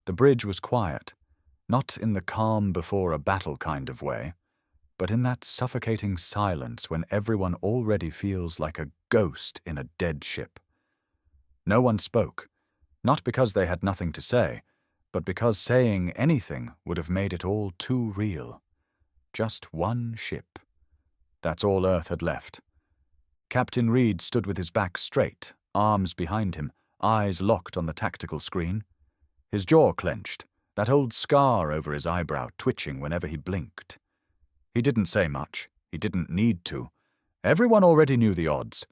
The bridge was quiet, not in the calm before a battle kind of way, but in that suffocating silence when everyone already feels like a ghost in a dead ship. No one spoke, not because they had nothing to say, but because saying anything would have made it all too real. Just one ship. That's all Earth had left. Captain Reed stood with his back straight, arms behind him, eyes locked on the tactical screen. His jaw clenched, that old scar over his eyebrow twitching whenever he blinked. He didn't say much. He didn't need to. Everyone already knew the odds.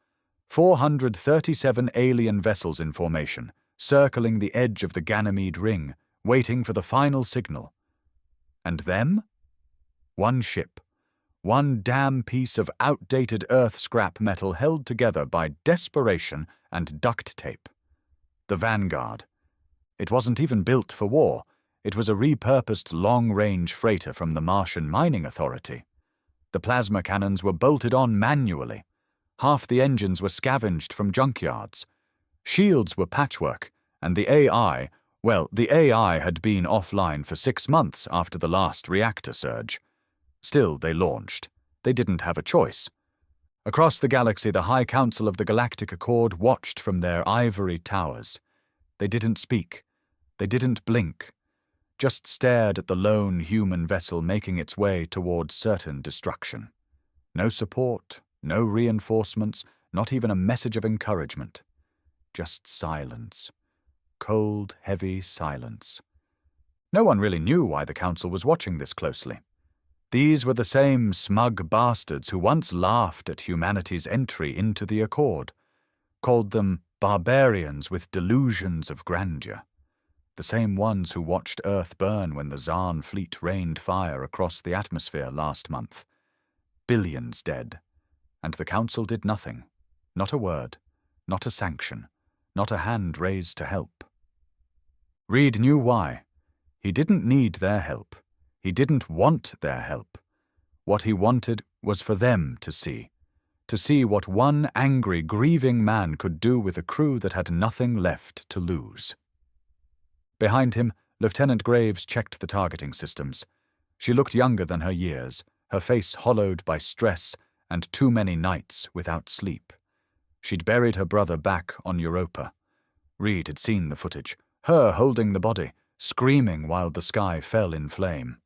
437 alien vessels in formation, circling the edge of the Ganymede ring, waiting for the final signal. And them? One ship. One damn piece of outdated Earth scrap metal held together by desperation and duct tape. The Vanguard. It wasn't even built for war. It was a repurposed long-range freighter from the Martian Mining Authority. The plasma cannons were bolted on manually. Half the engines were scavenged from junkyards. Shields were patchwork, and the AI had been offline for 6 months after the last reactor surge. Still, they launched. They didn't have a choice. Across the galaxy, the High Council of the Galactic Accord watched from their ivory towers. They didn't speak. They didn't blink. Just stared at the lone human vessel making its way towards certain destruction. No support, no reinforcements, not even a message of encouragement. Just silence. Cold, heavy silence. No one really knew why the Council was watching this closely. These were the same smug bastards who once laughed at humanity's entry into the Accord, called them barbarians with delusions of grandeur. The same ones who watched Earth burn when the Zarn fleet rained fire across the atmosphere last month. Billions dead. And the Council did nothing. Not a word. Not a sanction. Not a hand raised to help. Reed knew why. He didn't need their help. He didn't want their help. What he wanted was for them to see what one angry, grieving man could do with a crew that had nothing left to lose. Behind him, Lieutenant Graves checked the targeting systems. She looked younger than her years, her face hollowed by stress and too many nights without sleep. She'd buried her brother back on Europa. Reed had seen the footage, her holding the body, screaming while the sky fell in flame.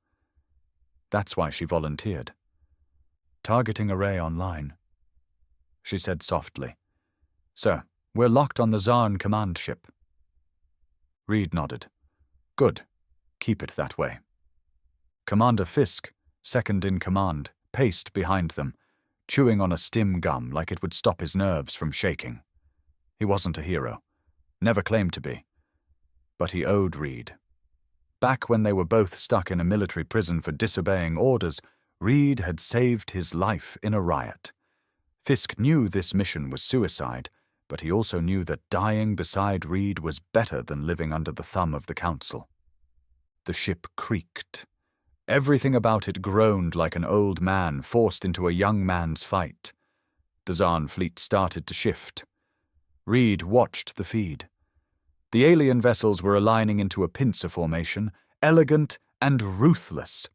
That's why she volunteered. Targeting array online. She said softly, "Sir, we're locked on the Zarn command ship." Reed nodded. "Good. Keep it that way." Commander Fisk, second in command, paced behind them, chewing on a stim gum like it would stop his nerves from shaking. He wasn't a hero. Never claimed to be. But he owed Reed. Back when they were both stuck in a military prison for disobeying orders, Reed had saved his life in a riot. Fisk knew this mission was suicide, but he also knew that dying beside Reed was better than living under the thumb of the Council. The ship creaked. Everything about it groaned like an old man forced into a young man's fight. The Zarn fleet started to shift. Reed watched the feed. The alien vessels were aligning into a pincer formation, elegant and ruthless.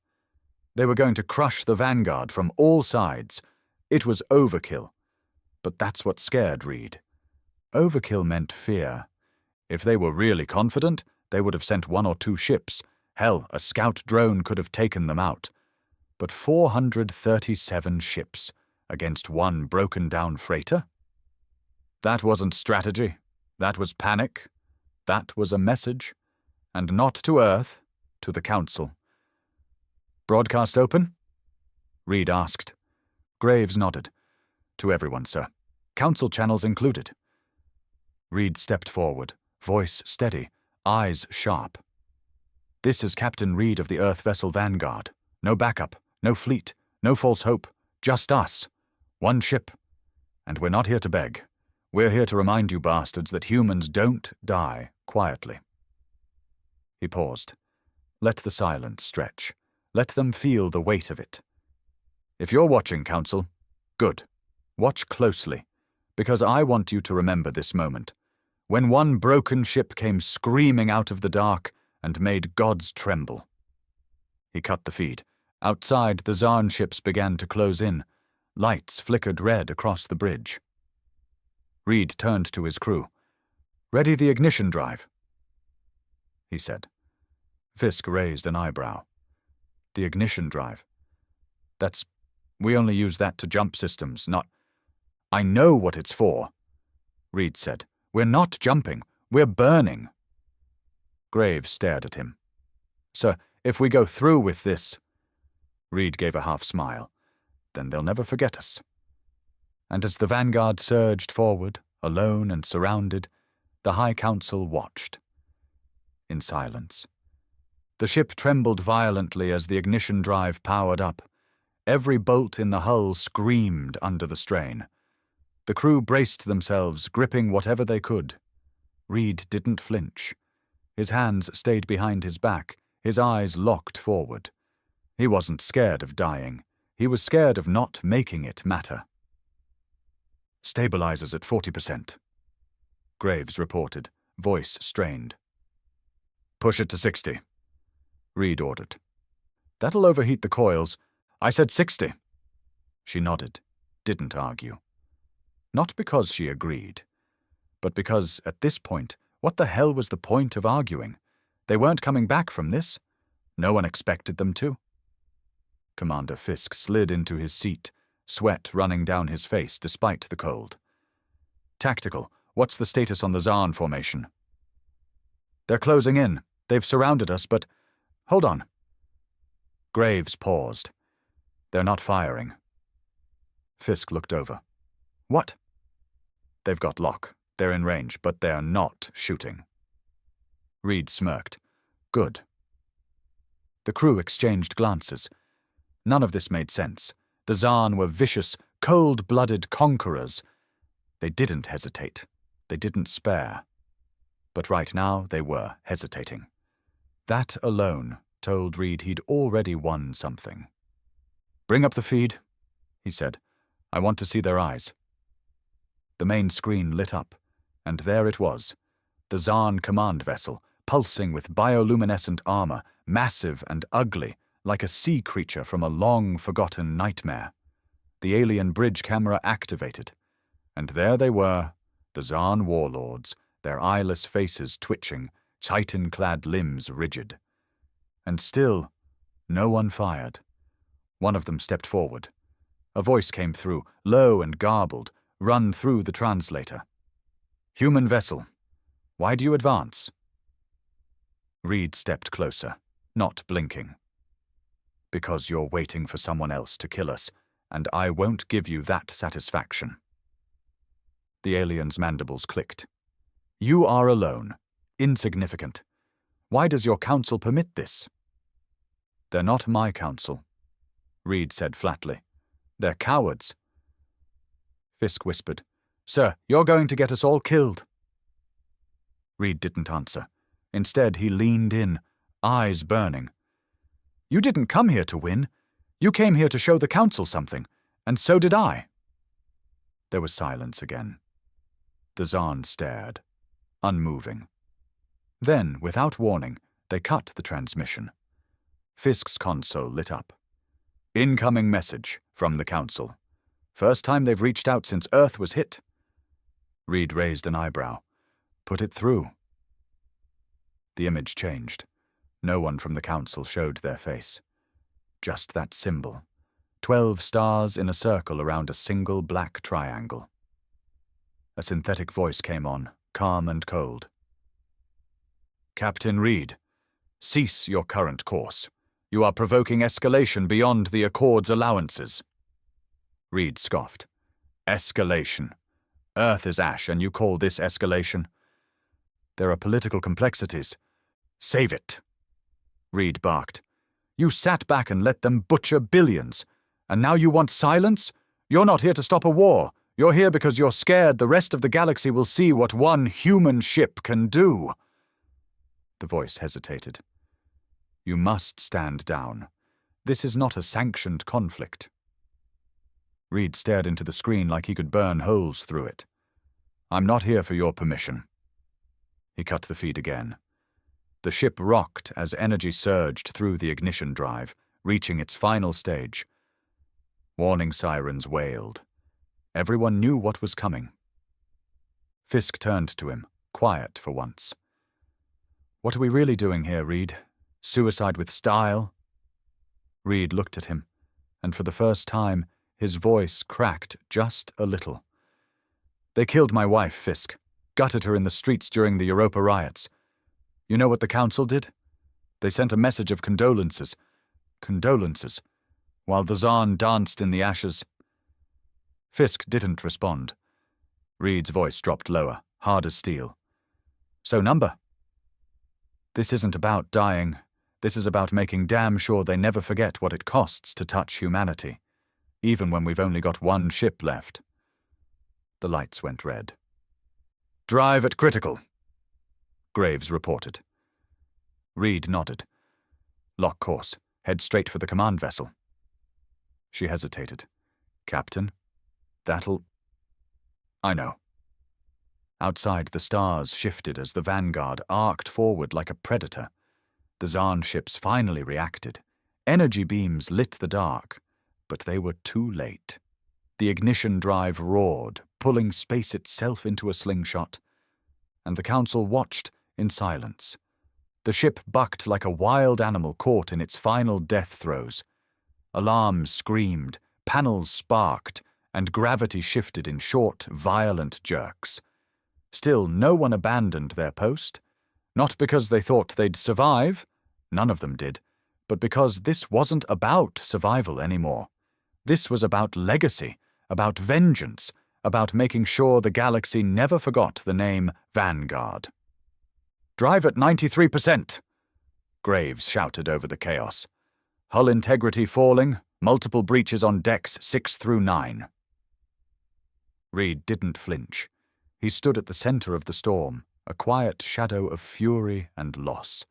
They were going to crush the Vanguard from all sides. It was overkill. But that's what scared Reed. Overkill meant fear. If they were really confident, they would have sent 1 or 2 ships. Hell, a scout drone could have taken them out. But 437 ships against one broken-down freighter? That wasn't strategy. That was panic. That was a message. And not to Earth, to the Council. "Broadcast open?" Reed asked. Graves nodded. "To everyone, sir. Council channels included." Reed stepped forward, voice steady, eyes sharp. "This is Captain Reed of the Earth vessel Vanguard. No backup, no fleet, no false hope. Just us. One ship. And we're not here to beg. We're here to remind you bastards that humans don't die quietly." He paused. Let the silence stretch. Let them feel the weight of it. "If you're watching, Council, good. Watch closely, because I want you to remember this moment. When one broken ship came screaming out of the dark, and made gods tremble. He cut the feed. Outside, the Zarn ships began to close in. Lights flickered red across the bridge. Reed turned to his crew. "Ready the ignition drive," he said. Fisk raised an eyebrow. "The ignition drive? We only use that to jump systems, not—" "I know what it's for," Reed said. "We're not jumping. We're burning." Graves stared at him. "Sir, if we go through with this—" Reed gave a half smile. "Then they'll never forget us." And as the vanguard surged forward, alone and surrounded, the High Council watched. In silence. The ship trembled violently as the ignition drive powered up. Every bolt in the hull screamed under the strain. The crew braced themselves, gripping whatever they could. Reed didn't flinch. His hands stayed behind his back, his eyes locked forward. He wasn't scared of dying. He was scared of not making it matter. "Stabilizers at 40%, Graves reported, voice strained. "Push it to 60, Reed ordered. "That'll overheat the coils. I said 60. She nodded, didn't argue. Not because she agreed, but because, at this point, what the hell was the point of arguing? They weren't coming back from this. No one expected them to. Commander Fisk slid into his seat, sweat running down his face despite the cold. "Tactical, what's the status on the Zarn formation?" "They're closing in. They've surrounded us, but—" "Hold on." Graves paused. "They're not firing." Fisk looked over. "What?" "They've got lock. They're in range, but they're not shooting." Reed smirked. "Good." The crew exchanged glances. None of this made sense. The Zarn were vicious, cold-blooded conquerors. They didn't hesitate. They didn't spare. But right now they were hesitating. That alone told Reed he'd already won something. "Bring up the feed," he said. "I want to see their eyes." The main screen lit up, and there it was, the Zarn command vessel, pulsing with bioluminescent armor, massive and ugly, like a sea creature from a long-forgotten nightmare. The alien bridge camera activated, and there they were, the Zarn warlords, their eyeless faces twitching, chitin-clad limbs rigid. And still, no one fired. One of them stepped forward. A voice came through, low and garbled, run through the translator. "Human vessel, why do you advance?" Reed stepped closer, not blinking. "Because you're waiting for someone else to kill us, and I won't give you that satisfaction." The alien's mandibles clicked. "You are alone, insignificant. Why does your council permit this?" "They're not my council," Reed said flatly. "They're cowards." Fisk whispered, "Sir, you're going to get us all killed." Reed didn't answer. Instead, he leaned in, eyes burning. "You didn't come here to win. You came here to show the council something, and so did I." There was silence again. The Zarn stared, unmoving. Then, without warning, they cut the transmission. Fisk's console lit up. "Incoming message from the council. First time they've reached out since Earth was hit." Reed raised an eyebrow. "Put it through." The image changed. No one from the council showed their face. Just that symbol. 12 stars in a circle around a single black triangle. A synthetic voice came on, calm and cold. "Captain Reed, cease your current course. You are provoking escalation beyond the Accord's allowances." Reed scoffed. "Escalation. Earth is ash, and you call this escalation?" "There are political complexities." "Save it," Reed barked. "You sat back and let them butcher billions, and now you want silence? You're not here to stop a war. You're here because you're scared the rest of the galaxy will see what one human ship can do." The voice hesitated. "You must stand down. This is not a sanctioned conflict." Reed stared into the screen like he could burn holes through it. "I'm not here for your permission." He cut the feed again. The ship rocked as energy surged through the ignition drive, reaching its final stage. Warning sirens wailed. Everyone knew what was coming. Fisk turned to him, quiet for once. "What are we really doing here, Reed? Suicide with style?" Reed looked at him, and for the first time, his voice cracked just a little. "They killed my wife, Fisk. Gutted her in the streets during the Europa riots. You know what the council did? They sent a message of condolences. Condolences. While the Zaan danced in the ashes." Fisk didn't respond. Reed's voice dropped lower, hard as steel. "So number. This isn't about dying. This is about making damn sure they never forget what it costs to touch humanity, even when we've only got one ship left." The lights went red. "Drive at critical," Graves reported. Reed nodded. "Lock course. Head straight for the command vessel." She hesitated. "Captain, that'll—" "I know." Outside, the stars shifted as the Vanguard arced forward like a predator. The Zaan ships finally reacted. Energy beams lit the dark, but they were too late. The ignition drive roared, pulling space itself into a slingshot, and the Council watched in silence. The ship bucked like a wild animal caught in its final death throes. Alarms screamed, panels sparked, and gravity shifted in short, violent jerks. Still, no one abandoned their post. Not because they thought they'd survive, none of them did, but because this wasn't about survival anymore. This was about legacy, about vengeance, about making sure the galaxy never forgot the name Vanguard. "Drive at 93%, Graves shouted over the chaos. "Hull integrity falling, multiple breaches on decks 6 through 9. Reed didn't flinch. He stood at the center of the storm, a quiet shadow of fury and loss.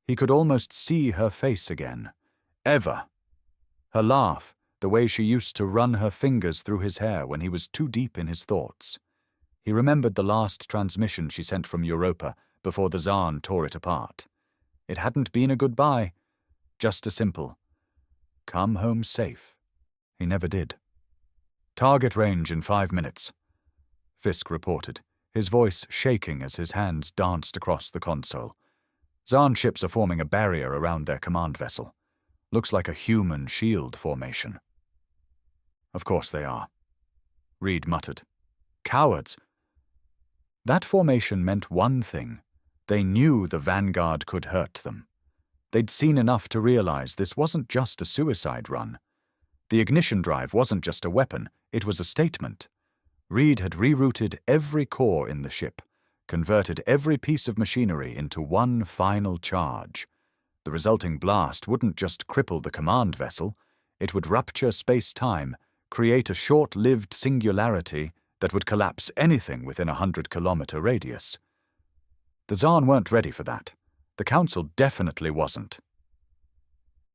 He could almost see her face again. Eva. Her laugh, the way she used to run her fingers through his hair when he was too deep in his thoughts. He remembered the last transmission she sent from Europa before the Zaan tore it apart. It hadn't been a goodbye, just a simple, "Come home safe." He never did. "Target range in 5 minutes," Fisk reported, his voice shaking as his hands danced across the console. "Zaan ships are forming a barrier around their command vessel. Looks like a human shield formation." "Of course they are," Reed muttered. "Cowards." That formation meant one thing. They knew the Vanguard could hurt them. They'd seen enough to realize this wasn't just a suicide run. The ignition drive wasn't just a weapon, it was a statement. Reed had rerouted every core in the ship, converted every piece of machinery into one final charge. The resulting blast wouldn't just cripple the command vessel, it would rupture space-time, create a short-lived singularity that would collapse anything within a 100-kilometer radius. The Zaan weren't ready for that. The Council definitely wasn't.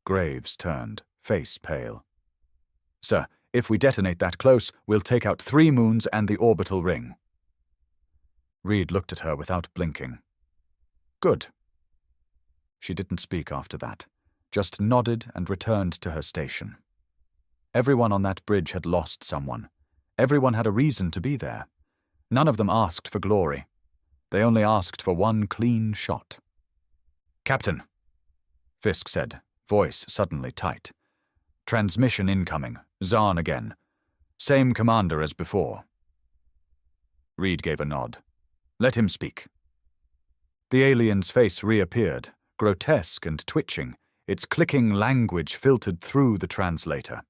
Graves turned, face pale. "Sir, if we detonate that close, we'll take out 3 moons and the orbital ring." Reed looked at her without blinking. "Good." She didn't speak after that, just nodded and returned to her station. Everyone on that bridge had lost someone. Everyone had a reason to be there. None of them asked for glory. They only asked for one clean shot. "Captain," Fisk said, voice suddenly tight. "Transmission incoming. Zaan again. Same commander as before." Reed gave a nod. "Let him speak." The alien's face reappeared, grotesque and twitching, its clicking language filtered through the translator.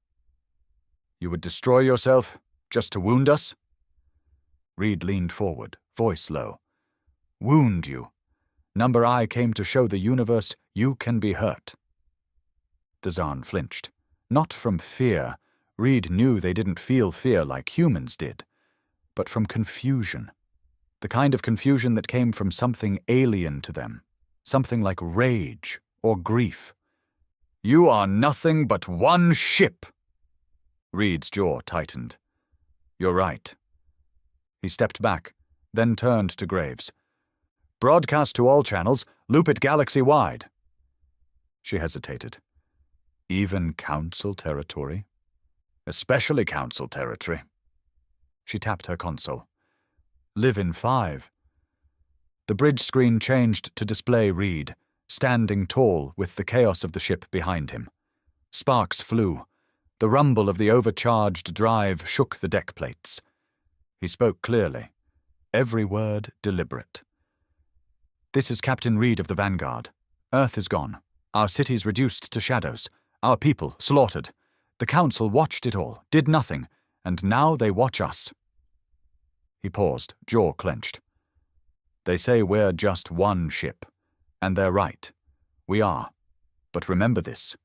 "You would destroy yourself, just to wound us?" Reed leaned forward, voice low. "Wound you. Number I came to show the universe you can be hurt." The Zaan flinched. Not from fear. Reed knew they didn't feel fear like humans did. But from confusion. The kind of confusion that came from something alien to them. Something like rage or grief. "You are nothing but one ship!" Reed's jaw tightened. "You're right." He stepped back, then turned to Graves. Broadcast to all channels, loop it galaxy-wide. She hesitated. Even Council territory? Especially Council territory. She tapped her console. Live in 5. The bridge screen changed to display Reed, standing tall with the chaos of the ship behind him. Sparks flew. The rumble of the overcharged drive shook the deck plates. He spoke clearly, every word deliberate. This is Captain Reed of the Vanguard. Earth is gone. Our cities reduced to shadows. Our people slaughtered. The Council watched it all, did nothing, and now they watch us. He paused, jaw clenched. They say we're just one ship, and they're right. We are. But remember this.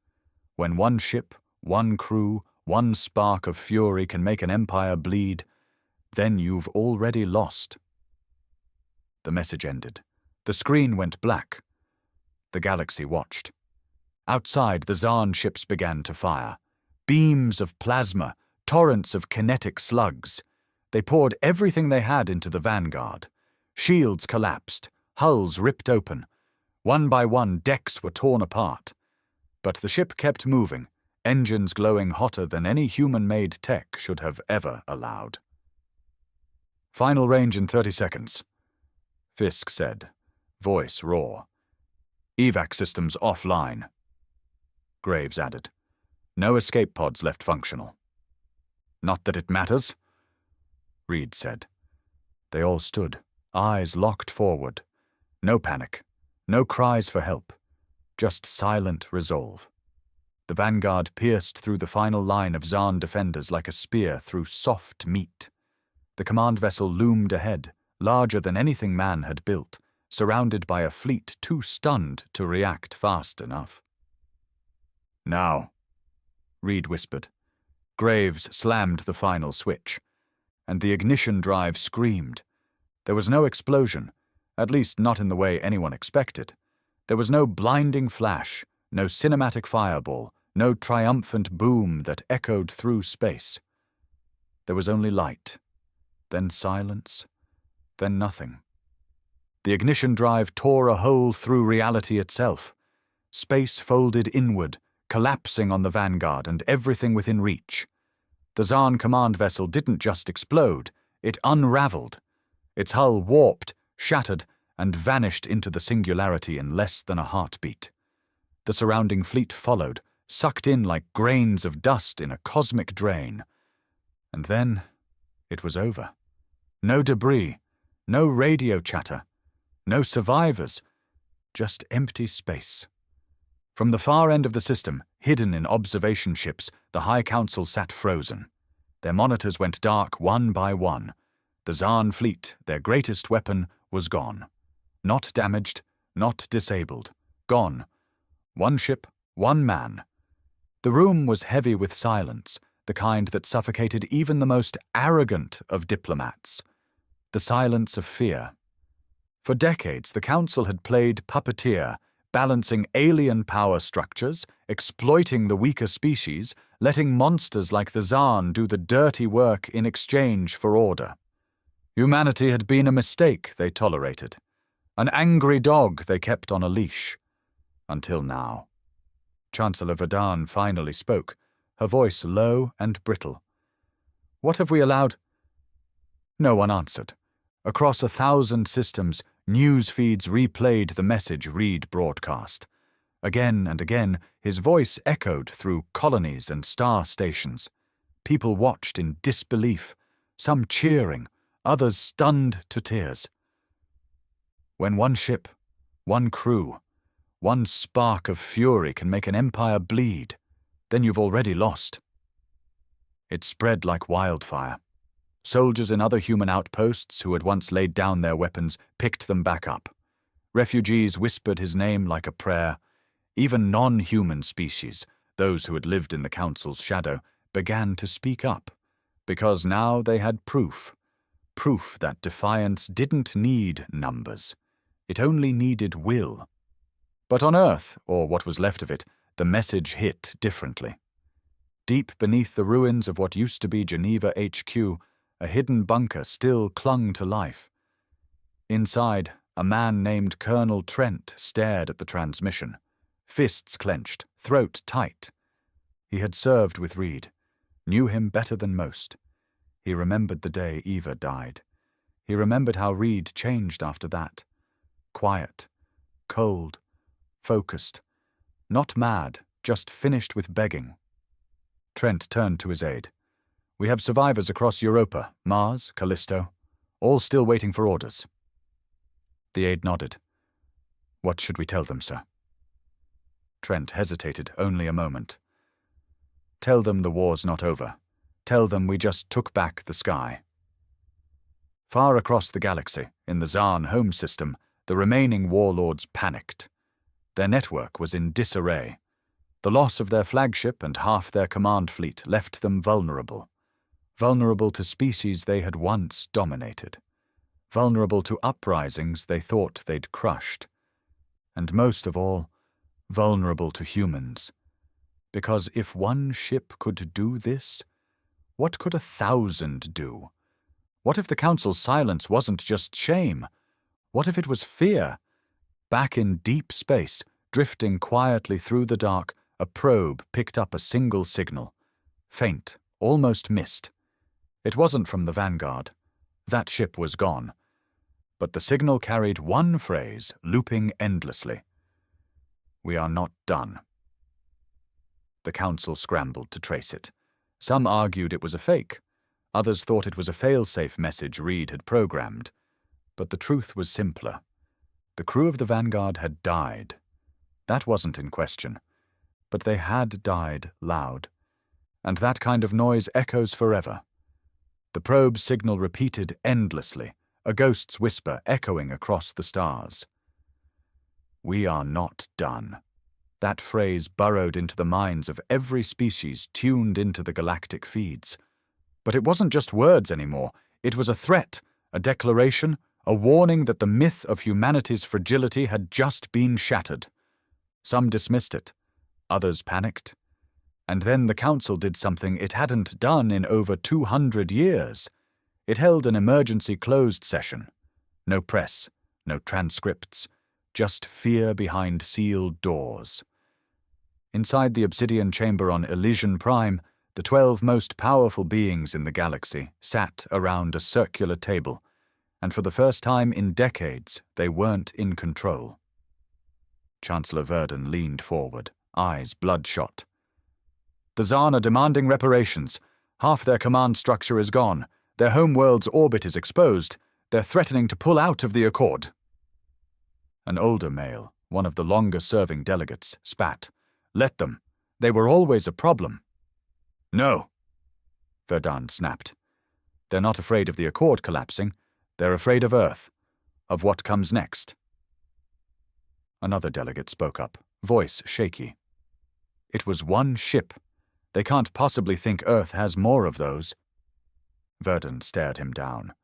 When one ship, one crew, one spark of fury can make an empire bleed, then you've already lost. The message ended. The screen went black. The galaxy watched. Outside, the Zarn ships began to fire. Beams of plasma, torrents of kinetic slugs. They poured everything they had into the Vanguard. Shields collapsed, hulls ripped open. One by one, decks were torn apart. But the ship kept moving, engines glowing hotter than any human-made tech should have ever allowed. Final range in 30 seconds, Fisk said, voice raw. Evac systems offline. Graves added, no escape pods left functional. Not that it matters, Reed said. They all stood, eyes locked forward. No panic, no cries for help, just silent resolve. The Vanguard pierced through the final line of Zarn defenders like a spear through soft meat. The command vessel loomed ahead, larger than anything man had built, surrounded by a fleet too stunned to react fast enough. Now, Reed whispered. Graves slammed the final switch, and the ignition drive screamed. There was no explosion, at least not in the way anyone expected. There was no blinding flash, no cinematic fireball, no triumphant boom that echoed through space. There was only light, then silence, then nothing. The ignition drive tore a hole through reality itself. Space folded inward, collapsing on the Vanguard and everything within reach. The Zarn command vessel didn't just explode, it unraveled. Its hull warped, shattered, and vanished into the singularity in less than a heartbeat. The surrounding fleet followed, sucked in like grains of dust in a cosmic drain. And then it was over. No debris, no radio chatter, no survivors, just empty space. From the far end of the system, hidden in observation ships, the High Council sat frozen. Their monitors went dark one by one. The Zarn fleet, their greatest weapon, was gone. Not damaged, not disabled. Gone. One ship, one man. The room was heavy with silence, the kind that suffocated even the most arrogant of diplomats. The silence of fear. For decades, the Council had played puppeteer, balancing alien power structures, exploiting the weaker species, letting monsters like the Zarn do the dirty work in exchange for order. Humanity had been a mistake they tolerated, an angry dog they kept on a leash. Until now. Chancellor Verdun finally spoke, her voice low and brittle. What have we allowed? No one answered. Across 1,000 systems, news feeds replayed the message Reed broadcast. Again and again, his voice echoed through colonies and star stations. People watched in disbelief, some cheering, others stunned to tears. When one ship, one crew, one spark of fury can make an empire bleed, then you've already lost. It spread like wildfire. Soldiers in other human outposts who had once laid down their weapons picked them back up. Refugees whispered his name like a prayer. Even non-human species, those who had lived in the Council's shadow, began to speak up, because now they had proof. Proof that defiance didn't need numbers. It only needed will. But on Earth, or what was left of it, the message hit differently. Deep beneath the ruins of what used to be Geneva HQ, a hidden bunker still clung to life. Inside, A man named Colonel Trent stared at the transmission, fists clenched, throat tight. He had served with Reed, knew him better than most. He remembered the day Eva died. He remembered how Reed changed after that. Quiet, cold, focused, not mad, just finished with begging. Trent turned to his aide. "We have survivors across Europa, Mars, Callisto, all still waiting for orders." The aide nodded. "What should we tell them, sir?" Trent hesitated only a moment. "Tell them the war's not over. Tell them we just took back the sky." Far across the galaxy, in the Zarn home system, the remaining warlords panicked. Their network was in disarray. The loss of their flagship and half their command fleet left them vulnerable. Vulnerable to species they had once dominated. Vulnerable to uprisings they thought they'd crushed. And most of all, vulnerable to humans. Because if one ship could do this, what could 1,000 do? What if the Council's silence wasn't just shame? What if it was fear? Back in deep space, drifting quietly through the dark, a probe picked up a single signal. Faint, almost missed. It wasn't from the Vanguard. That ship was gone. But the signal carried one phrase, looping endlessly. "We are not done." The Council scrambled to trace it. Some argued it was a fake. Others thought it was a fail-safe message Reed had programmed. But the truth was simpler. The crew of the Vanguard had died. That wasn't in question. But they had died loud. And that kind of noise echoes forever. The probe signal repeated endlessly, a ghost's whisper echoing across the stars. "We are not done." That phrase burrowed into the minds of every species tuned into the galactic feeds. But it wasn't just words anymore. It was a threat, a declaration, a warning that the myth of humanity's fragility had just been shattered. Some dismissed it. Others panicked. And then the Council did something it hadn't done in over 200 years. It held an emergency closed session. No press, no transcripts, just fear behind sealed doors. Inside the obsidian chamber on Elysian Prime, the 12 most powerful beings in the galaxy sat around a circular table, and for the first time in decades, they weren't in control. Chancellor Verdun leaned forward, eyes bloodshot. "The Zarn are demanding reparations. Half their command structure is gone. Their homeworld's orbit is exposed. They're threatening to pull out of the Accord." An older male, one of the longer-serving delegates, spat. "Let them. They were always a problem." "No," Verdun snapped. "They're not afraid of the Accord collapsing. They're afraid of Earth, of what comes next." Another delegate spoke up, voice shaky. "It was one ship. They can't possibly think Earth has more of those." Verdun stared him down.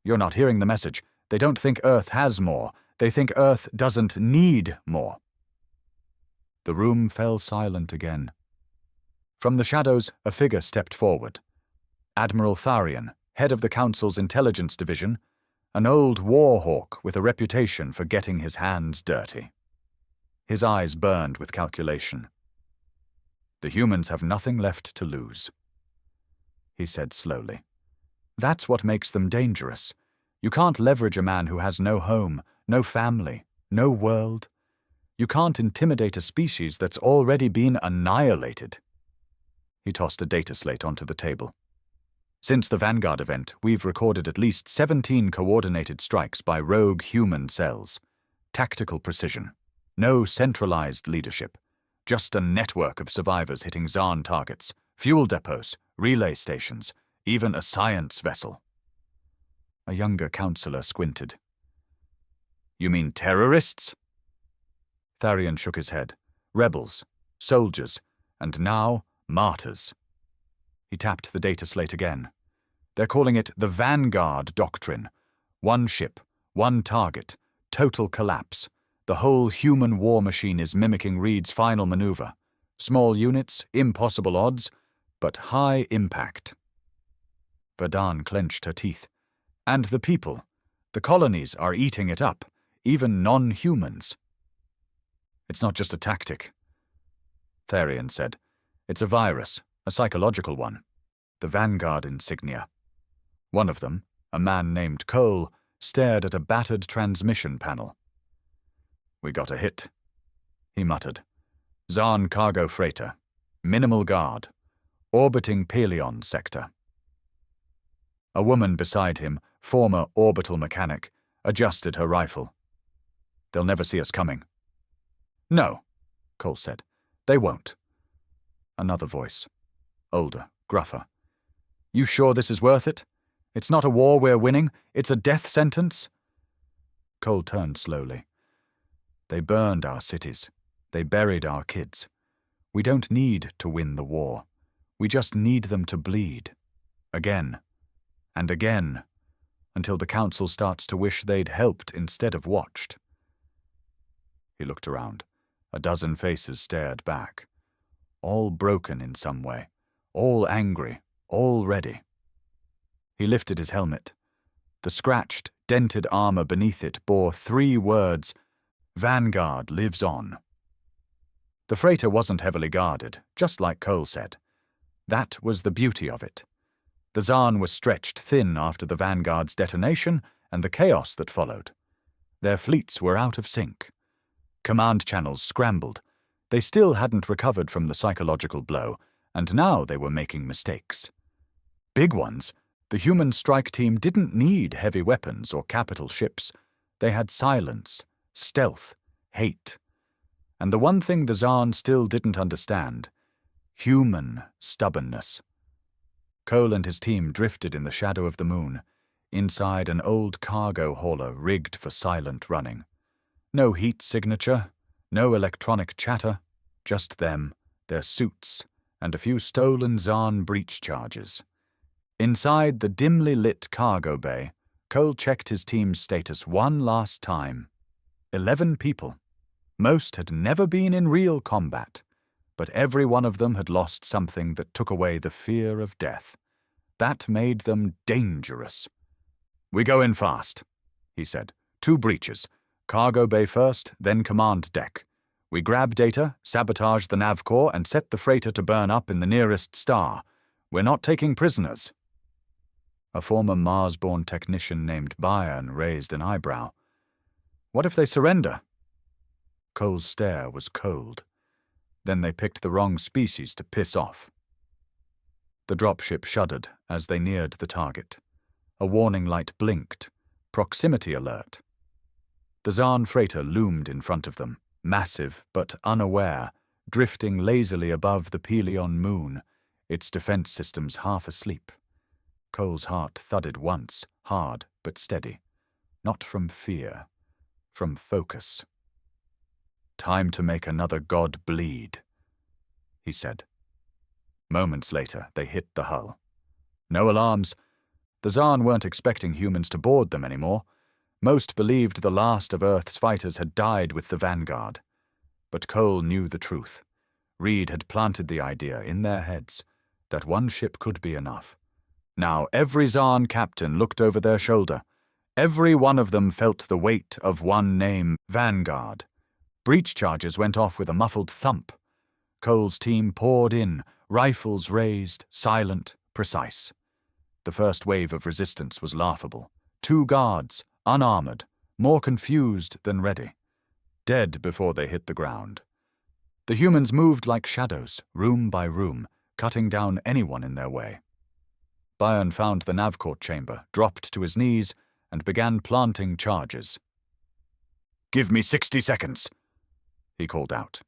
"You're not hearing the message. They don't think Earth has more. They think Earth doesn't need more." The room fell silent again. From the shadows, a figure stepped forward. Admiral Tharian, head of the Council's intelligence division, an old war hawk with a reputation for getting his hands dirty. His eyes burned with calculation. "The humans have nothing left to lose," he said slowly. "That's what makes them dangerous. You can't leverage a man who has no home, no family, no world. You can't intimidate a species that's already been annihilated." He tossed a data slate onto the table. "Since the Vanguard event, we've recorded at least 17 coordinated strikes by rogue human cells. Tactical precision. No centralized leadership. Just a network of survivors hitting Zarn targets, fuel depots, relay stations, even a science vessel." A younger counselor squinted. "You mean terrorists?" Tharian shook his head. "Rebels, soldiers, and now martyrs." He tapped the data slate again. "They're calling it the Vanguard Doctrine. One ship, one target, total collapse. The whole human war machine is mimicking Reed's final maneuver. Small units, impossible odds, but high impact." Verdun clenched her teeth. "And the people? The colonies are eating it up, even non-humans. It's not just a tactic, Therian said. It's a virus, a psychological one. The Vanguard insignia. One of them, a man named Cole, stared at a battered transmission panel. We got a hit, he muttered. Zarn cargo freighter. Minimal guard. Orbiting Pelion sector. A woman beside him, former orbital mechanic, adjusted her rifle. They'll never see us coming. No, Cole said. They won't. Another voice. Older, gruffer. You sure this is worth it? It's not a war we're winning, it's a death sentence? Cole turned slowly. They burned our cities. They buried our kids. We don't need to win the war. We just need them to bleed. Again. And again. Until the Council starts to wish they'd helped instead of watched. He looked around. A dozen faces stared back. All broken in some way. All angry. All ready. He lifted his helmet. The scratched, dented armor beneath it bore 3 words, Vanguard lives on. The freighter wasn't heavily guarded, just like Cole said. That was the beauty of it. The Zarn was stretched thin after the Vanguard's detonation and the chaos that followed. Their fleets were out of sync. Command channels scrambled. They still hadn't recovered from the psychological blow, and now they were making mistakes. Big ones. The human strike team didn't need heavy weapons or capital ships. They had silence, stealth, hate. And the one thing the Zarn still didn't understand, human stubbornness. Cole and his team drifted in the shadow of the moon, inside an old cargo hauler rigged for silent running. No heat signature, no electronic chatter, just them, their suits, and a few stolen Zarn breach charges. Inside the dimly lit cargo bay, Cole checked his team's status one last time. 11 people. Most had never been in real combat, but every one of them had lost something that took away the fear of death. That made them dangerous. We go in fast, he said. 2 breaches. Cargo bay first, then command deck. We grab data, sabotage the nav core, and set the freighter to burn up in the nearest star. We're not taking prisoners. A former Mars-born technician named Bayern raised an eyebrow. What if they surrender? Cole's stare was cold. Then they picked the wrong species to piss off. The dropship shuddered as they neared the target. A warning light blinked. Proximity alert. The Zarn freighter loomed in front of them, massive but unaware, drifting lazily above the Pelion moon, its defense systems half asleep. Cole's heart thudded once, hard but steady. Not from fear, from focus. Time to make another god bleed, he said. Moments later, they hit the hull. No alarms. The Zarn weren't expecting humans to board them anymore. Most believed the last of Earth's fighters had died with the Vanguard. But Cole knew the truth. Reed had planted the idea in their heads that one ship could be enough. Now every Zarn captain looked over their shoulder. Every one of them felt the weight of one name, Vanguard. Breach charges went off with a muffled thump. Cole's team poured in, rifles raised, silent, precise. The first wave of resistance was laughable. 2 guards, unarmored, more confused than ready. Dead before they hit the ground. The humans moved like shadows, room by room, cutting down anyone in their way. Bayern found the Navcourt chamber, dropped to his knees, and began planting charges. "Give me 60 seconds," he called out.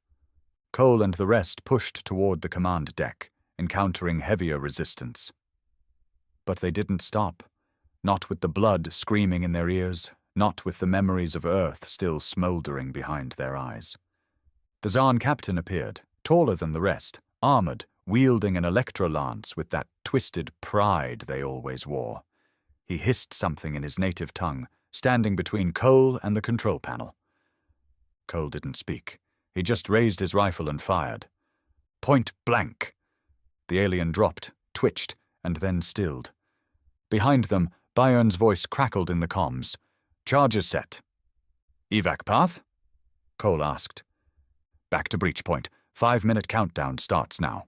Cole and the rest pushed toward the command deck, encountering heavier resistance. But they didn't stop. Not with the blood screaming in their ears, not with the memories of Earth still smoldering behind their eyes. The Zarn captain appeared, taller than the rest, armored, wielding an electro-lance with that twisted pride they always wore. He hissed something in his native tongue, standing between Cole and the control panel. Cole didn't speak. He just raised his rifle and fired. Point blank. The alien dropped, twitched, and then stilled. Behind them, Bayern's voice crackled in the comms. Charges set. Evac path? Cole asked. Back to breach point. 5-minute countdown starts now.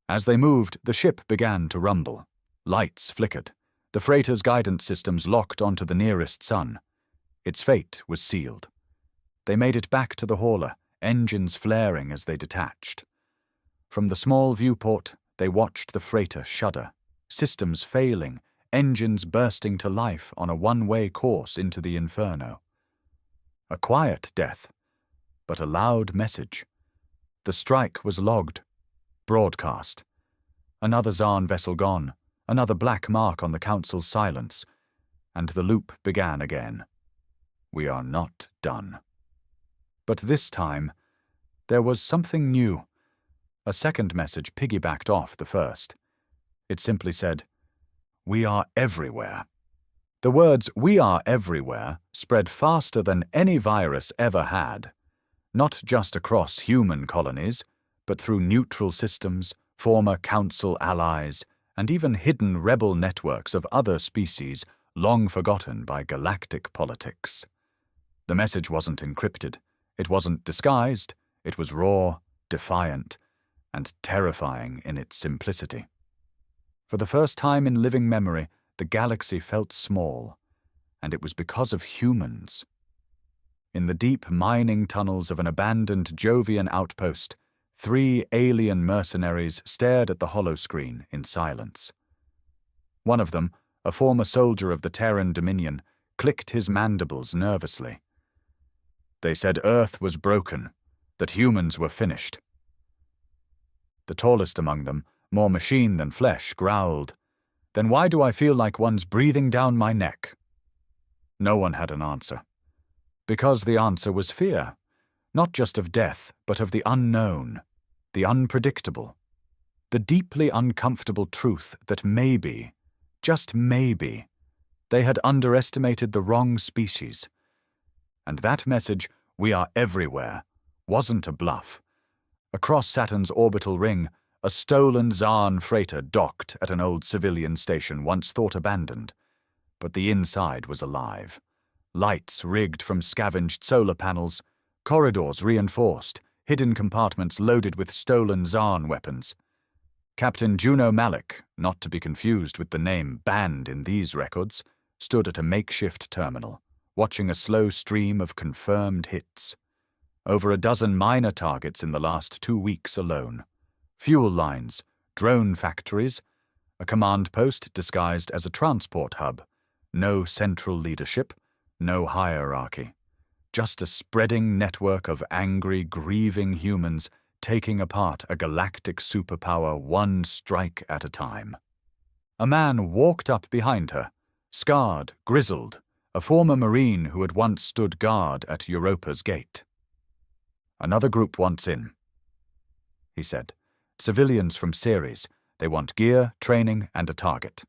As they moved, the ship began to rumble. Lights flickered. The freighter's guidance systems locked onto the nearest sun. Its fate was sealed. They made it back to the hauler, engines flaring as they detached. From the small viewport, they watched the freighter shudder, systems failing, engines bursting to life on a one-way course into the inferno. A quiet death, but a loud message. The strike was logged, broadcast. Another Zarn vessel gone, another black mark on the Council's silence, and the loop began again. We are not done. But this time, there was something new. A second message piggybacked off the first. It simply said, "We are everywhere." The words "we are everywhere" spread faster than any virus ever had, not just across human colonies, but through neutral systems, former Council allies, and even hidden rebel networks of other species long forgotten by galactic politics. The message wasn't encrypted, it wasn't disguised, it was raw, defiant, and terrifying in its simplicity. For the first time in living memory, the galaxy felt small, and it was because of humans. In the deep mining tunnels of an abandoned Jovian outpost, 3 alien mercenaries stared at the holoscreen in silence. One of them, a former soldier of the Terran Dominion, clicked his mandibles nervously. They said Earth was broken, that humans were finished. The tallest among them, more machine than flesh, growled, "Then why do I feel like one's breathing down my neck?" No one had an answer. Because the answer was fear, not just of death, but of the unknown, the unpredictable, the deeply uncomfortable truth that maybe, just maybe, they had underestimated the wrong species. And that message, "We are everywhere," wasn't a bluff. Across Saturn's orbital ring, a stolen Zarn freighter docked at an old civilian station once thought abandoned, but the inside was alive. Lights rigged from scavenged solar panels, corridors reinforced, hidden compartments loaded with stolen Zarn weapons. Captain Juno Malik, not to be confused with the name banned in these records, stood at a makeshift terminal, watching a slow stream of confirmed hits. Over a dozen minor targets in the last 2 weeks alone. Fuel lines, drone factories, a command post disguised as a transport hub. No central leadership, no hierarchy. Just a spreading network of angry, grieving humans taking apart a galactic superpower one strike at a time. A man walked up behind her, scarred, grizzled, a former Marine who had once stood guard at Europa's gate. "Another group wants in," he said. "Civilians from Ceres. They want gear, training, and a target."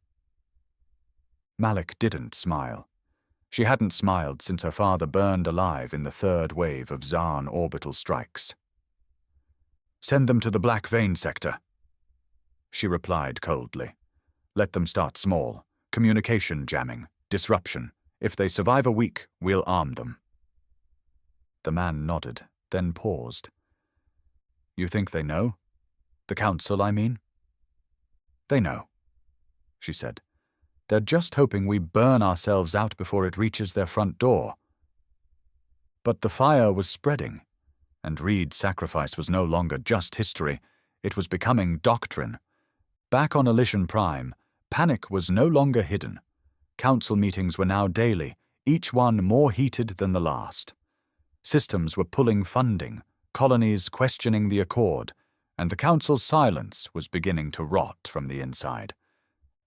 Malik didn't smile. She hadn't smiled since her father burned alive in the 3rd wave of Zarn orbital strikes. "Send them to the Black Vein sector," she replied coldly. "Let them start small. Communication jamming, disruption. If they survive a week, we'll arm them." The man nodded, then paused. "You think they know? The Council, I mean?" "They know," she said. "They're just hoping we burn ourselves out before it reaches their front door." But the fire was spreading, and Reed's sacrifice was no longer just history, it was becoming doctrine. Back on Elysian Prime, panic was no longer hidden. Council meetings were now daily, each one more heated than the last. Systems were pulling funding, colonies questioning the accord, and the Council's silence was beginning to rot from the inside.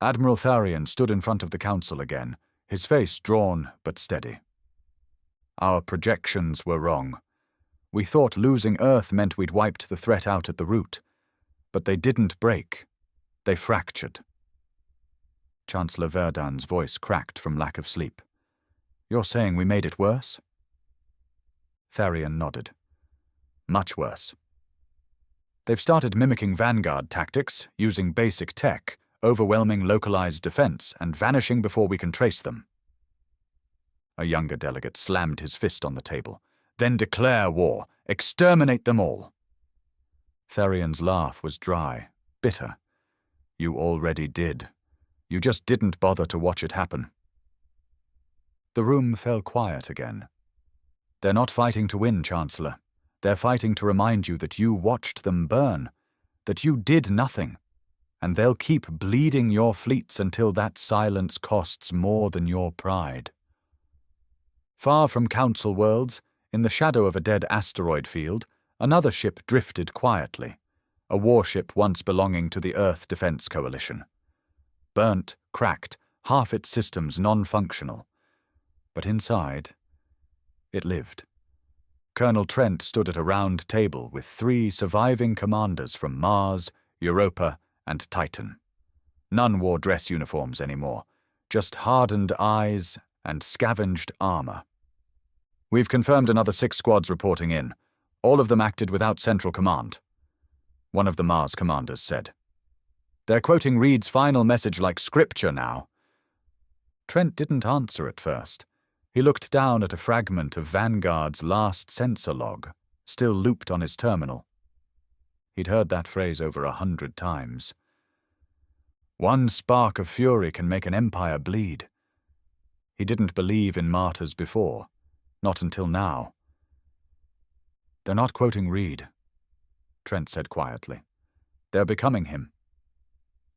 Admiral Tharian stood in front of the Council again, his face drawn but steady. "Our projections were wrong. We thought losing Earth meant we'd wiped the threat out at the root. But they didn't break. They fractured." Chancellor Verdun's voice cracked from lack of sleep. "You're saying we made it worse?" Tharian nodded. "Much worse. They've started mimicking Vanguard tactics, using basic tech, overwhelming localized defense, and vanishing before we can trace them." A younger delegate slammed his fist on the table. Then declare war. Exterminate them all. Therion's laugh was dry, bitter. You already did. You just didn't bother to watch it happen. The room fell quiet again. They're not fighting to win, Chancellor. They're fighting to remind you that you watched them burn, that you did nothing, and they'll keep bleeding your fleets until that silence costs more than your pride. Far from Council worlds, in the shadow of a dead asteroid field, another ship drifted quietly, a warship once belonging to the Earth Defense Coalition. Burnt, cracked, half its systems non-functional. But inside, it lived. Colonel Trent stood at a round table with 3 surviving commanders from Mars, Europa, and Titan. None wore dress uniforms anymore, just hardened eyes and scavenged armor. We've confirmed another 6 squads reporting in. All of them acted without central command, one of the Mars commanders said. They're quoting Reed's final message like scripture now. Trent didn't answer at first. He looked down at a fragment of Vanguard's last sensor log, still looped on his terminal. He'd heard that phrase over 100 times. One spark of fury can make an empire bleed. He didn't believe in martyrs before, not until now. They're not quoting Reed, Trent said quietly. They're becoming him.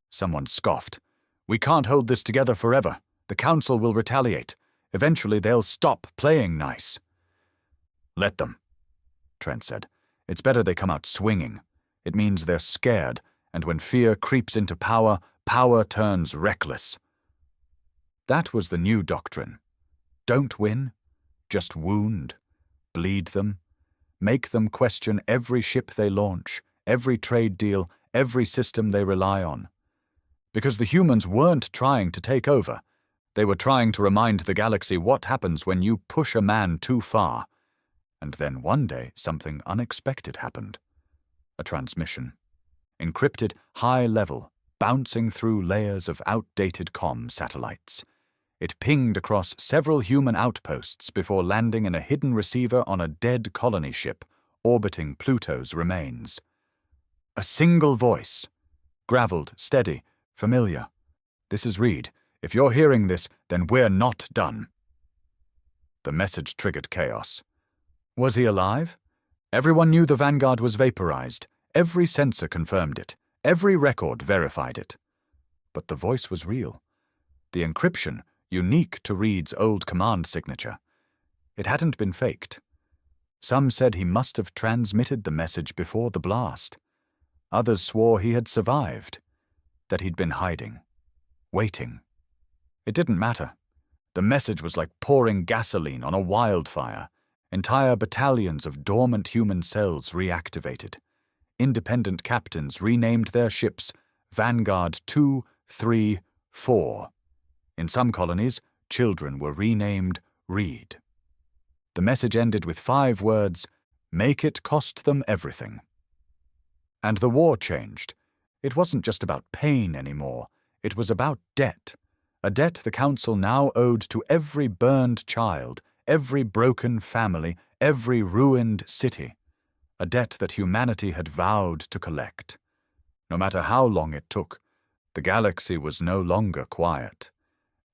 Someone scoffed. We can't hold this together forever. The Council will retaliate. Eventually they'll stop playing nice. Let them, Trent said. It's better they come out swinging. It means they're scared, and when fear creeps into power, power turns reckless. That was the new doctrine. Don't win, just wound, bleed them, make them question every ship they launch, every trade deal, every system they rely on. Because the humans weren't trying to take over. They were trying to remind the galaxy what happens when you push a man too far. And then one day something unexpected happened. A transmission. Encrypted, high level, bouncing through layers of outdated comm satellites. It pinged across several human outposts before landing in a hidden receiver on a dead colony ship orbiting Pluto's remains. A single voice. Graveled, steady, familiar. This is Reed. If you're hearing this, then we're not done. The message triggered chaos. Was he alive? Everyone knew the Vanguard was vaporized. Every sensor confirmed it. Every record verified it. But the voice was real. The encryption, unique to Reed's old command signature. It hadn't been faked. Some said he must have transmitted the message before the blast. Others swore he had survived, that he'd been hiding, waiting. It didn't matter. The message was like pouring gasoline on a wildfire. Entire battalions of dormant human cells reactivated. Independent captains renamed their ships Vanguard 2, 3, 4. In some colonies, children were renamed Reed. The message ended with 5 words, "Make it cost them everything." And the war changed. It wasn't just about pain anymore. It was about debt. A debt the Council now owed to every burned child, every broken family, every ruined city. A debt that humanity had vowed to collect. No matter how long it took, the galaxy was no longer quiet.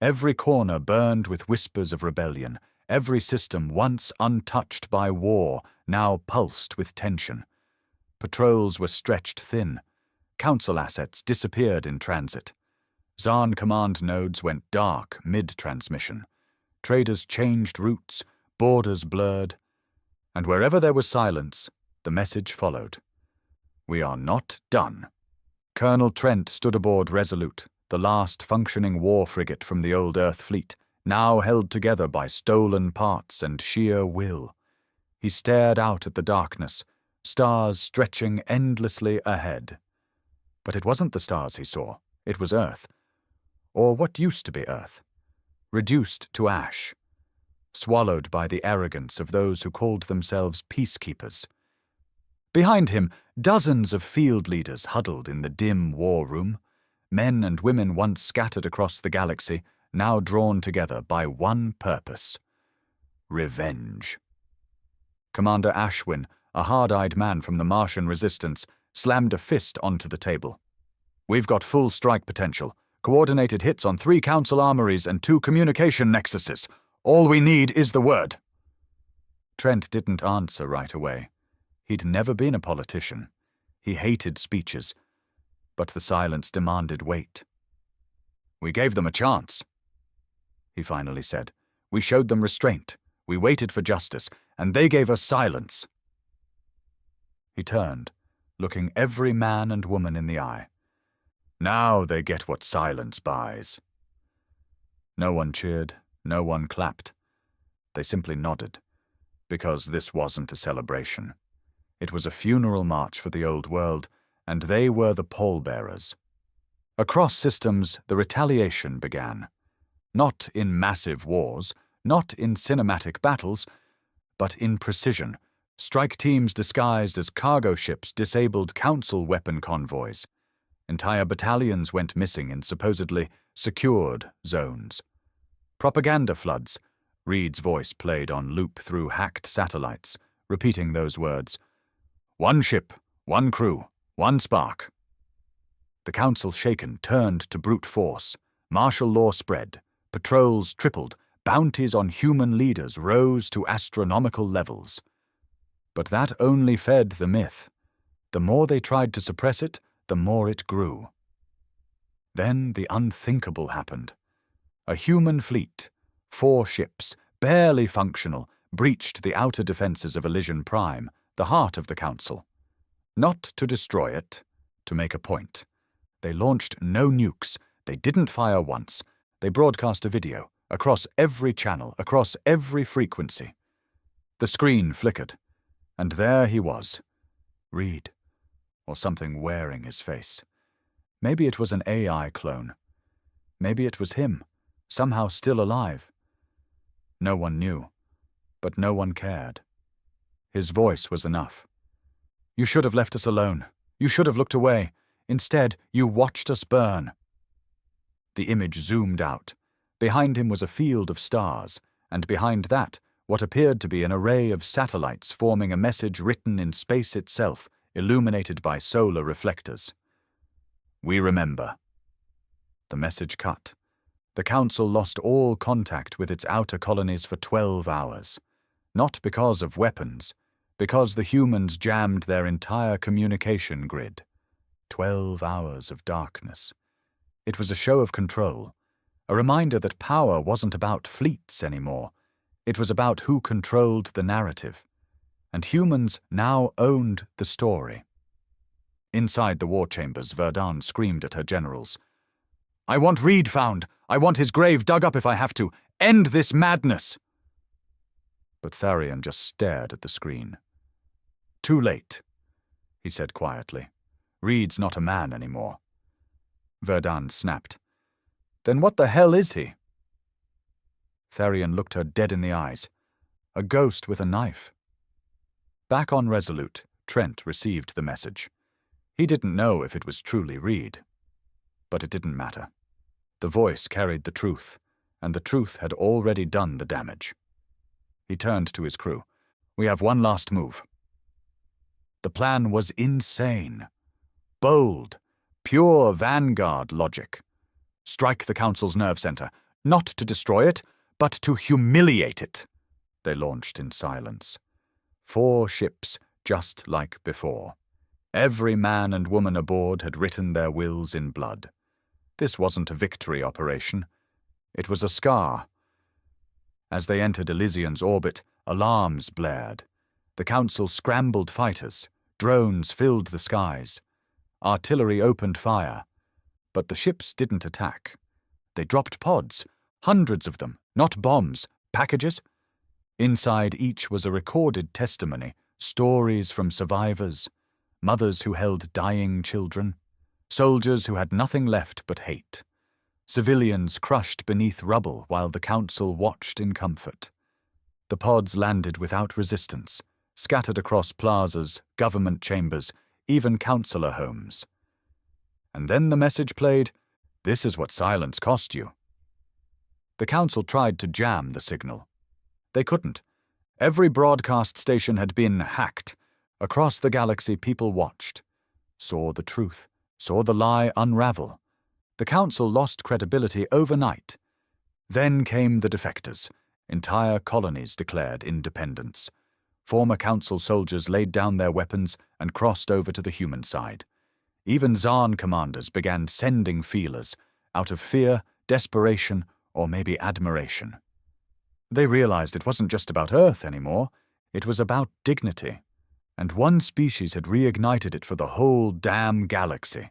Every corner burned with whispers of rebellion. Every system once untouched by war now pulsed with tension. Patrols were stretched thin. Council assets disappeared in transit. Zaan command nodes went dark mid-transmission. Traders changed routes, borders blurred. And wherever there was silence, the message followed. We are not done. Colonel Trent stood aboard Resolute, the last functioning war frigate from the old Earth fleet, now held together by stolen parts and sheer will. He stared out at the darkness, stars stretching endlessly ahead. But it wasn't the stars he saw, it was Earth. Or what used to be Earth. Reduced to ash. Swallowed by the arrogance of those who called themselves peacekeepers. Behind him, dozens of field leaders huddled in the dim war room. Men and women once scattered across the galaxy, now drawn together by one purpose. revenge. Commander Ashwin, a hard-eyed man from the Martian resistance, slammed a fist onto the table. "We've got full strike potential, coordinated hits on 3 council armories and 2 communication nexuses. All we need is the word." Trent didn't answer right away. He'd never been a politician. He hated speeches, but the silence demanded weight. "We gave them a chance," he finally said. "We showed them restraint. We waited for justice, and they gave us silence." He turned, looking every man and woman in the eye. "Now they get what silence buys." No one cheered, no one clapped. They simply nodded, because this wasn't a celebration. It was a funeral march for the old world, and they were the pallbearers. Across systems, the retaliation began. Not in massive wars, not in cinematic battles, but in precision. Strike teams disguised as cargo ships disabled council weapon convoys. Entire battalions went missing in supposedly secured zones. Propaganda floods. Reed's voice played on loop through hacked satellites, repeating those words. "One ship, one crew, one spark." The council, shaken, turned to brute force. Martial law spread. Patrols tripled. Bounties on human leaders rose to astronomical levels. But that only fed the myth. The more they tried to suppress it, the more it grew. Then the unthinkable happened. A human fleet, 4 ships, barely functional, breached the outer defenses of Elysian Prime, the heart of the Council. Not to destroy it, to make a point. They launched no nukes. They didn't fire once. They broadcast a video, across every channel, across every frequency. The screen flickered, and there he was, Reed, or something wearing his face. Maybe it was an AI clone. Maybe it was him, somehow still alive. No one knew, but no one cared. His voice was enough. "You should have left us alone. You should have looked away. Instead, you watched us burn." The image zoomed out. Behind him was a field of stars, and behind that, what appeared to be an array of satellites forming a message written in space itself, illuminated by solar reflectors. "We remember." The message cut. The Council lost all contact with its outer colonies for 12 hours. Not because of weapons, because the humans jammed their entire communication grid. 12 hours of darkness. It was a show of control, a reminder that power wasn't about fleets anymore. It was about who controlled the narrative. And humans now owned the story. Inside the war chambers, Verdun screamed at her generals. "I want Reed found! I want his grave dug up if I have to! End this madness!" But Tharion just stared at the screen. "Too late," he said quietly. "Reed's not a man anymore." Verdun snapped. "Then what the hell is he?" Tharion looked her dead in the eyes. "A ghost with a knife." Back on Resolute, Trent received the message. He didn't know if it was truly Reed. But it didn't matter. The voice carried the truth, and the truth had already done the damage. He turned to his crew. "We have one last move." The plan was insane. Bold, pure vanguard logic. Strike the Council's nerve center, not to destroy it, but to humiliate it. They launched in silence. 4 ships, just like before. Every man and woman aboard had written their wills in blood. This wasn't a victory operation. It was a scar. As they entered Elysian's orbit, alarms blared. The Council scrambled fighters. Drones filled the skies. Artillery opened fire. But the ships didn't attack. They dropped pods, hundreds of them, not bombs, packages. Inside each was a recorded testimony, stories from survivors, mothers who held dying children, soldiers who had nothing left but hate, civilians crushed beneath rubble while the Council watched in comfort. The pods landed without resistance, scattered across plazas, government chambers, even councillor homes. And then the message played, "This is what silence cost you." The Council tried to jam the signal. They couldn't. Every broadcast station had been hacked. Across the galaxy, people watched, saw the truth, saw the lie unravel. The Council lost credibility overnight. Then came the defectors. Entire colonies declared independence. Former Council soldiers laid down their weapons and crossed over to the human side. Even Zarn commanders began sending feelers, out of fear, desperation, or maybe admiration. They realized it wasn't just about Earth anymore, it was about dignity. And one species had reignited it for the whole damn galaxy.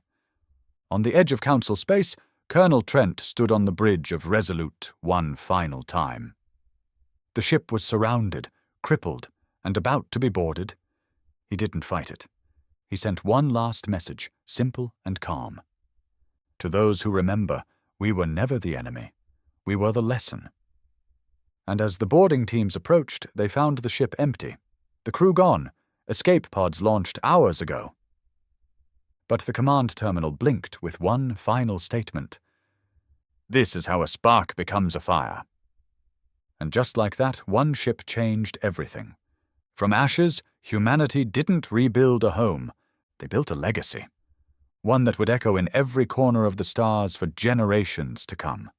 On the edge of Council space, Colonel Trent stood on the bridge of Resolute one final time. The ship was surrounded, crippled, and about to be boarded. He didn't fight it. He sent one last message, simple and calm. To those who remember, we were never the enemy. We were the lesson. And as the boarding teams approached, they found the ship empty. The crew gone. Escape pods launched hours ago. But the command terminal blinked with one final statement. This is how a spark becomes a fire. And just like that, one ship changed everything. From ashes, humanity didn't rebuild a home. They built a legacy. One that would echo in every corner of the stars for generations to come.